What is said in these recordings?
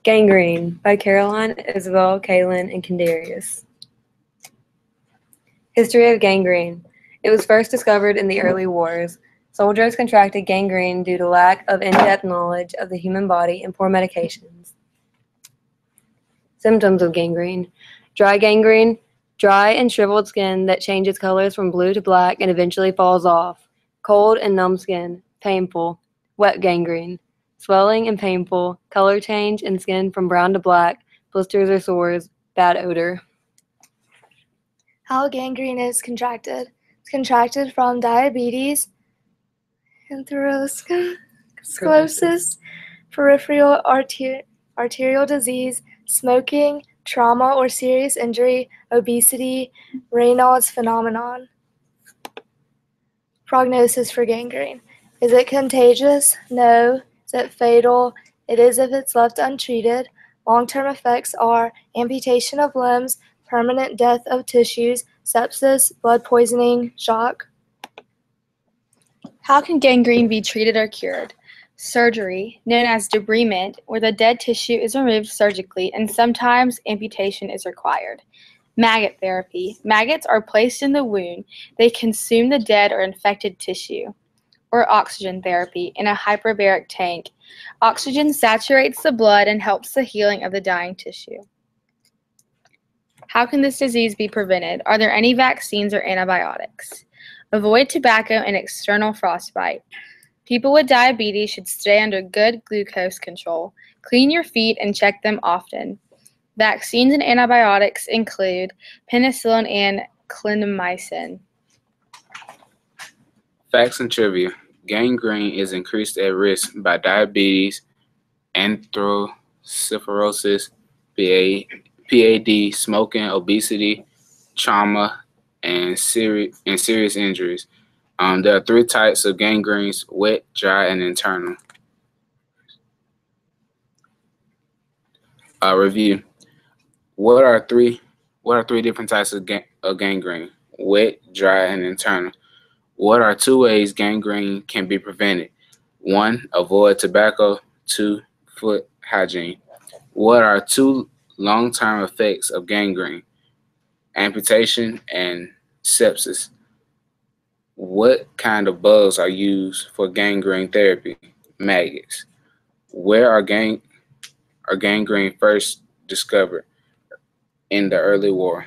Gangrene by Caroline, Isabel, Kaylin, and Kendarius. History of gangrene. It was first discovered in the early wars. Soldiers contracted gangrene due to lack of in-depth knowledge of the human body and poor medications. Symptoms of gangrene. Dry gangrene, dry and shriveled skin that changes colors from blue to black and eventually falls off. Cold and numb skin, painful. Wet gangrene, swelling and painful, color change in skin from brown to black, blisters or sores, bad odor. How gangrene is contracted. It's contracted from diabetes, atherosclerosis, peripheral arterial disease, smoking, trauma or serious injury, obesity, Raynaud's phenomenon. Prognosis for gangrene. Is it contagious? No. Is it fatal? It is if it's left untreated. Long-term effects are amputation of limbs, permanent death of tissues, sepsis, blood poisoning, shock. How can gangrene be treated or cured? Surgery, known as debridement, where the dead tissue is removed surgically and sometimes amputation is required. Maggot therapy. Maggots are placed in the wound. They consume the dead or infected tissue. Or oxygen therapy in a hyperbaric tank. Oxygen saturates the blood and helps the healing of the dying tissue. How can this disease be prevented? Are there any vaccines or antibiotics? Avoid tobacco and external frostbite. People with diabetes should stay under good glucose control. Clean your feet and check them often. Vaccines and antibiotics include penicillin and clindamycin. Facts and trivia. Gangrene is increased at risk by diabetes, atherosclerosis, PAD, smoking, obesity, trauma, and serious injuries. There are 3 types of gangrenes: wet, dry, and internal. Review. What are three different types of gangrene? Wet, dry, and internal. What are 2 ways gangrene can be prevented? 1, avoid tobacco. 2, foot hygiene. What are 2 long-term effects of gangrene? Amputation and sepsis. What kind of bugs are used for gangrene therapy? Maggots. Where are gangrene first discovered? In the early war.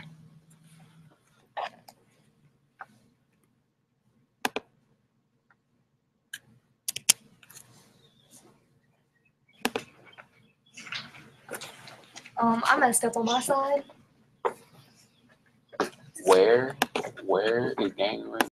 I messed up on my side. Where is gangrene?